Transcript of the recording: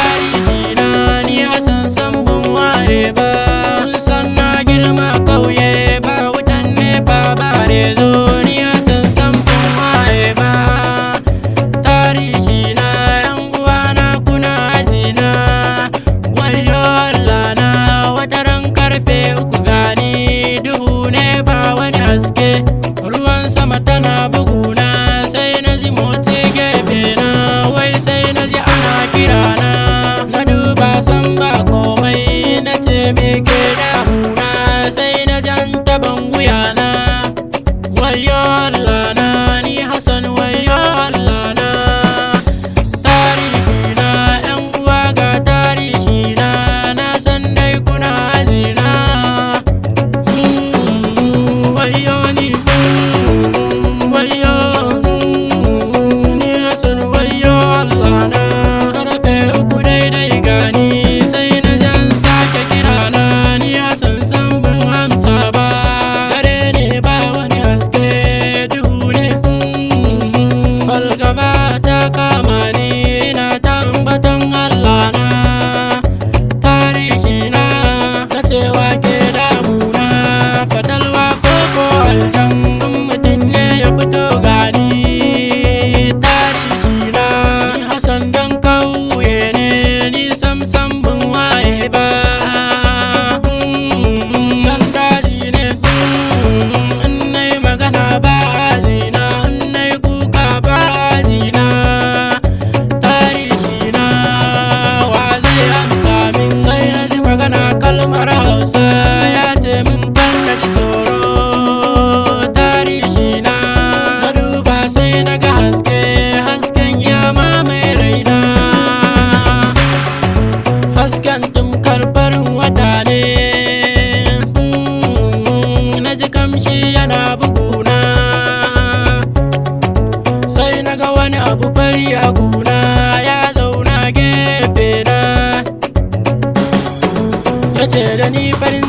tarihi na ni Hassan Sambun waye ba. Kun san na girma kauye ba wutan nepa ba rezo, ni Hassan Sambun waye ba. Tarihi na yan uwana kuna ajina, wayo Allah na wataran karfe 3 gani duhu ne ba wani haske, ruwan sama tana buguna sai na ji motsi gefe na, wai sai na ji ana kirana, na duba san ba komai na ce me ke damuna, sai na jan taban wuyana, wayo Allah na ni Hassan wayo Allah na. Tarihi na yan uwa ga tarihi na san dai kuna ajina. Wayo ni wayo ni Hassan wayo Allah na. Karfe 3 daidai gani sai na jan sake kirana, ni Hassan Sambun amsa ba, dare ne ba wani haske duhu ne. Falgaba ta kama ni ina ta ambaton Allah na. Tarihi na cewa ke damuna, fatalwa ko aljan mutum ne ya fito gani. Tarihi na ni Hassan dan kauye ne, ni Sam Sambun waye ba. San daji ne in nai magana ba ajina, in nai kuka ba ajina. Tarihi na wa zai amsa min, sai na ji magana kalmar Hausa ya ce min kan na ji tsoro. Tarihi na duba sai na ga haske, hasken ya mamaye raina, hasken tumkar farin wata ne. Na ji kamshi yana buguna, sai na ga wani abu fari a guna ya zauna gefe na, ya ce da ni farin